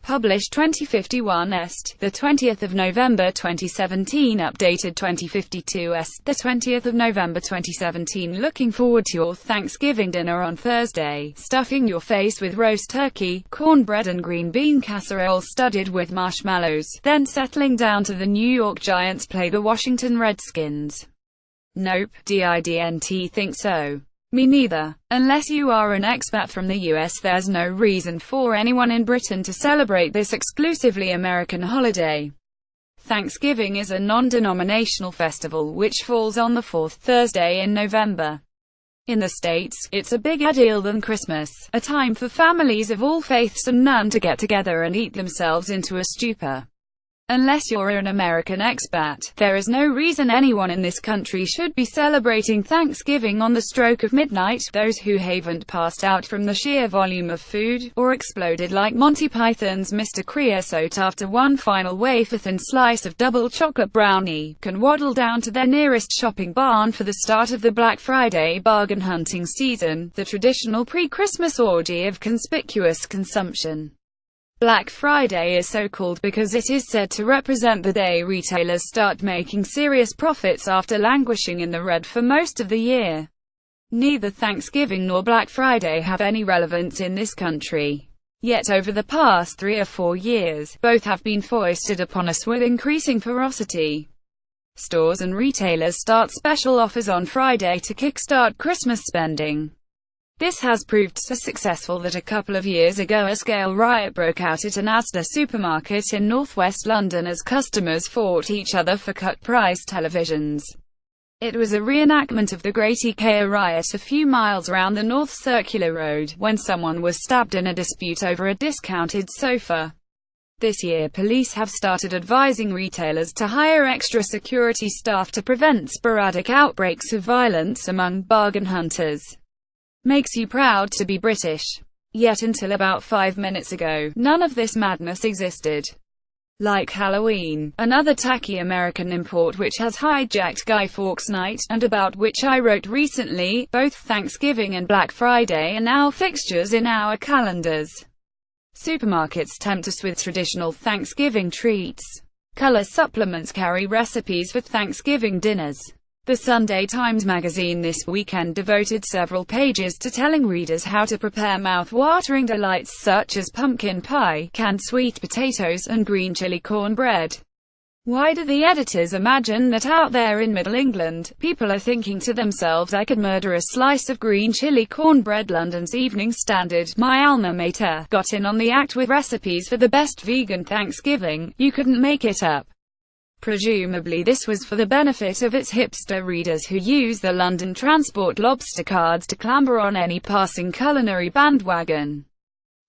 Published 2051 Est, the 20th of November 2017. Updated 2052 Est, the 20th of November 2017. Looking forward to your Thanksgiving dinner on Thursday, stuffing your face with roast turkey, cornbread and green bean casserole studded with marshmallows, then settling down to the New York Giants play the Washington Redskins. Nope, didn't think so. Me neither. Unless you are an expat from the US, there's no reason for anyone in Britain to celebrate this exclusively American holiday. Thanksgiving is a non-denominational festival which falls on the fourth Thursday in November. In the States, it's a bigger deal than Christmas, a time for families of all faiths and none to get together and eat themselves into a stupor. Unless you're an American expat, there is no reason anyone in this country should be celebrating Thanksgiving on the stroke of midnight. Those who haven't passed out from the sheer volume of food, or exploded like Monty Python's Mr. Creosote after one final wafer-thin slice of double chocolate brownie, can waddle down to their nearest shopping barn for the start of the Black Friday bargain hunting season, the traditional pre-Christmas orgy of conspicuous consumption. Black Friday is so called because it is said to represent the day retailers start making serious profits after languishing in the red for most of the year. Neither Thanksgiving nor Black Friday have any relevance in this country. Yet over the past 3 or 4 years, both have been foisted upon us with increasing ferocity. Stores and retailers start special offers on Friday to kickstart Christmas spending. This has proved so successful that a couple of years ago a scale riot broke out at an Asda supermarket in northwest London as customers fought each other for cut-price televisions. It was a reenactment of the Great IKEA riot a few miles around the North Circular Road, when someone was stabbed in a dispute over a discounted sofa. This year police have started advising retailers to hire extra security staff to prevent sporadic outbreaks of violence among bargain hunters. Makes you proud to be British. Yet until about 5 minutes ago, none of this madness existed. Like Halloween, another tacky American import which has hijacked Guy Fawkes Night, and about which I wrote recently, both Thanksgiving and Black Friday are now fixtures in our calendars. Supermarkets tempt us with traditional Thanksgiving treats. Color supplements carry recipes for Thanksgiving dinners. The Sunday Times magazine this weekend devoted several pages to telling readers how to prepare mouth-watering delights such as pumpkin pie, canned sweet potatoes, and green chili cornbread. Why do the editors imagine that out there in Middle England, people are thinking to themselves, I could murder a slice of green chili cornbread? London's Evening Standard, my alma mater, got in on the act with recipes for the best vegan Thanksgiving. You couldn't make it up. Presumably this was for the benefit of its hipster readers who use the London Transport lobster cards to clamber on any passing culinary bandwagon.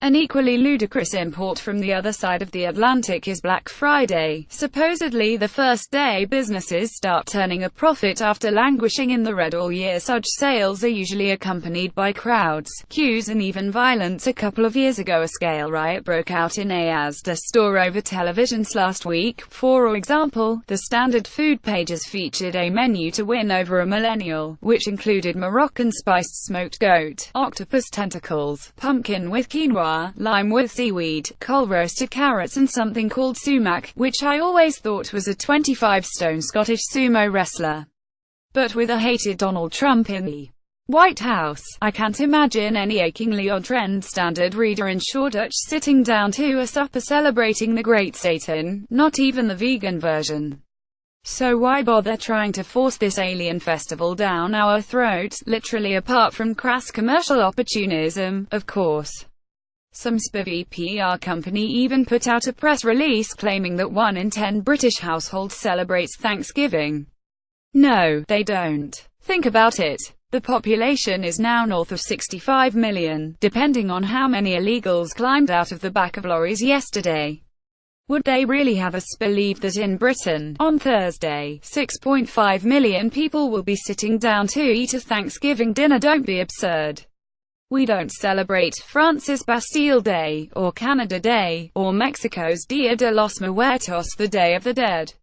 An equally ludicrous import from the other side of the Atlantic is Black Friday, supposedly the first day businesses start turning a profit after languishing in the red all year. Such sales are usually accompanied by crowds, queues and even violence. A couple of years ago a scale riot broke out in a Asda store over televisions last week. For example, the standard food pages featured a menu to win over a millennial, which included Moroccan spiced smoked goat, octopus tentacles, pumpkin with quinoa, lime with seaweed, coal-roasted carrots and something called sumac, which I always thought was a 25-stone Scottish sumo wrestler. But with a hated Donald Trump in the White House, I can't imagine any achingly on-trend standard reader in Shoreditch sitting down to a supper celebrating the Great Satan, not even the vegan version. So why bother trying to force this alien festival down our throats, literally, apart from crass commercial opportunism, of course. Some spivvy PR company even put out a press release claiming that 1 in 10 British households celebrates Thanksgiving. No, they don't. Think about it. The population is now north of 65 million, depending on how many illegals climbed out of the back of lorries yesterday. Would they really have us believe that in Britain, on Thursday, 6.5 million people will be sitting down to eat a Thanksgiving dinner? Don't be absurd. We don't celebrate France's Bastille Day, or Canada Day, or Mexico's Dia de los Muertos, the Day of the Dead.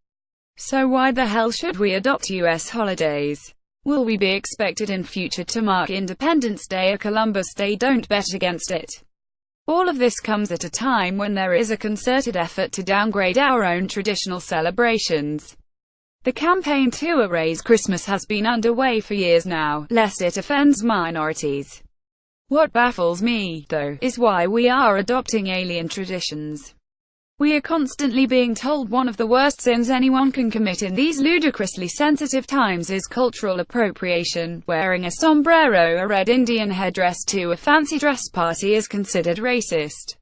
So why the hell should we adopt US holidays? Will we be expected in future to mark Independence Day or Columbus Day? Don't bet against it. All of this comes at a time when there is a concerted effort to downgrade our own traditional celebrations. The campaign to erase Christmas has been underway for years now, lest it offends minorities. What baffles me, though, is why we are adopting alien traditions. We are constantly being told one of the worst sins anyone can commit in these ludicrously sensitive times is cultural appropriation. Wearing a sombrero, a red Indian headdress to a fancy dress party is considered racist.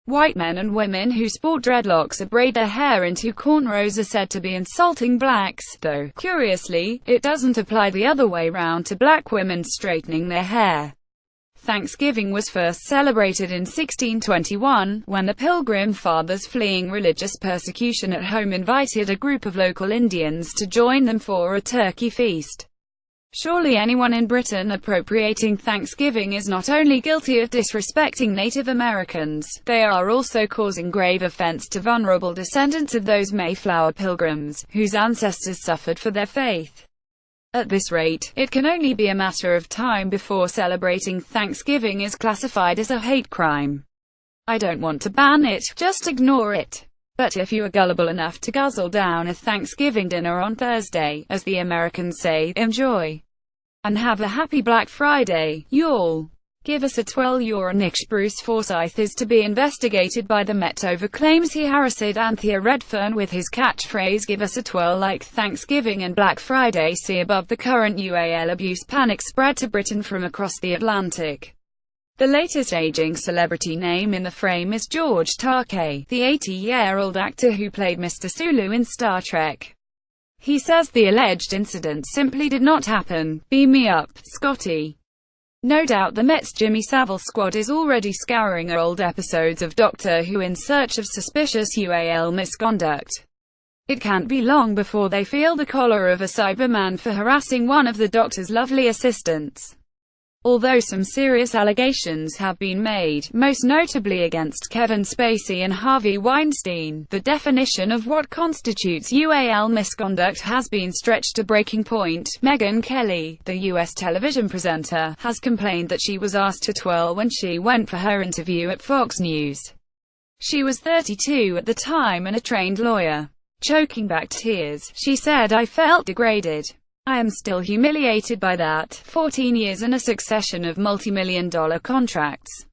White men and women who sport dreadlocks or braid their hair into cornrows are said to be insulting blacks, though, curiously, it doesn't apply the other way round to black women straightening their hair. Thanksgiving was first celebrated in 1621, when the Pilgrim Fathers, fleeing religious persecution at home, invited a group of local Indians to join them for a turkey feast. Surely anyone in Britain appropriating Thanksgiving is not only guilty of disrespecting Native Americans, they are also causing grave offense to vulnerable descendants of those Mayflower Pilgrims, whose ancestors suffered for their faith. At this rate, it can only be a matter of time before celebrating Thanksgiving is classified as a hate crime. I don't want to ban it, just ignore it. But if you are gullible enough to guzzle down a Thanksgiving dinner on Thursday, as the Americans say, enjoy. And have a happy Black Friday, y'all. Give us a twirl. You're a niche. Bruce Forsyth is to be investigated by the Met over claims he harassed Anthea Redfern with his catchphrase "Give us a twirl" like Thanksgiving and Black Friday. See above. The current UAL abuse panic spread to Britain from across the Atlantic. The latest aging celebrity name in the frame is George Takei, the 80-year-old actor who played Mr. Sulu in Star Trek. He says the alleged incident simply did not happen. Beam me up, Scotty. No doubt the Met's Jimmy Savile squad is already scouring old episodes of Doctor Who in search of suspicious UAL misconduct. It can't be long before they feel the collar of a Cyberman for harassing one of the Doctor's lovely assistants. Although some serious allegations have been made, most notably against Kevin Spacey and Harvey Weinstein, the definition of what constitutes UAL misconduct has been stretched to breaking point. Megyn Kelly, the U.S. television presenter, has complained that she was asked to twirl when she went for her interview at Fox News. She was 32 at the time and a trained lawyer. Choking back tears, she said, "I felt degraded. I am still humiliated by that. 14 years and a succession of multi-million-dollar contracts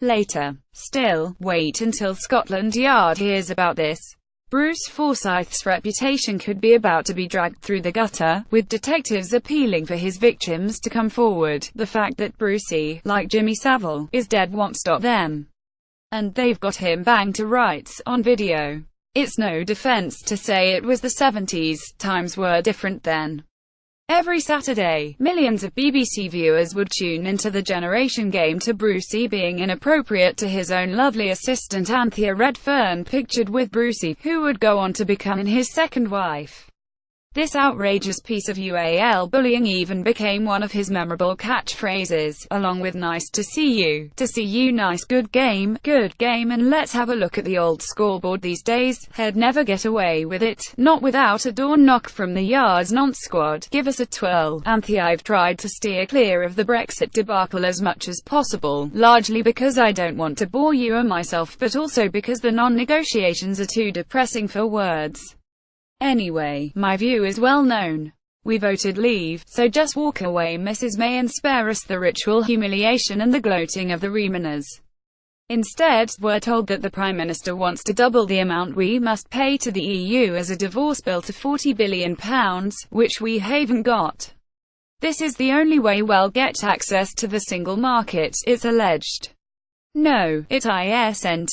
later. Still, wait until Scotland Yard hears about this." Bruce Forsyth's reputation could be about to be dragged through the gutter, with detectives appealing for his victims to come forward. The fact that Brucey, like Jimmy Savile, is dead won't stop them. And they've got him banged to rights, on video. It's no defense to say it was the 70s, times were different then. Every Saturday, millions of BBC viewers would tune into the Generation Game to Brucey being inappropriate to his own lovely assistant Anthea Redfern, pictured with Brucey, who would go on to become his second wife. This outrageous piece of UAL bullying even became one of his memorable catchphrases, along with "nice to see you," "to see you nice, good game," and "let's have a look at the old scoreboard these days." He'd never get away with it, not without a door knock from the Yard's nonce squad. "Give us a twirl, Anthea. I've tried to steer clear of the Brexit debacle as much as possible, largely because I don't want to bore you or myself, but also because the non-negotiations are too depressing for words. Anyway, my view is well known. We voted Leave, so just walk away, Mrs. May, and spare us the ritual humiliation and the gloating of the Remainers. Instead, we're told that the Prime Minister wants to double the amount we must pay to the EU as a divorce bill to £40 billion, which we haven't got. This is the only way we'll get access to the single market, it's alleged. No, it isn't.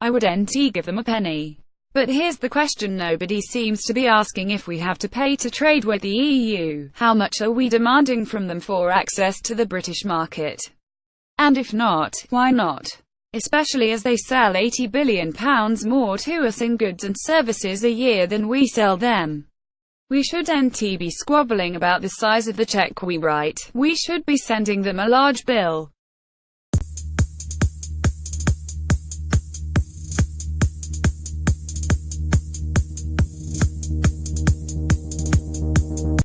I wouldn't give them a penny. But here's the question nobody seems to be asking: if we have to pay to trade with the EU, how much are we demanding from them for access to the British market? And if not, why not? Especially as they sell £80 billion more to us in goods and services a year than we sell them. We shouldn't be squabbling about the size of the check we write, we should be sending them a large bill.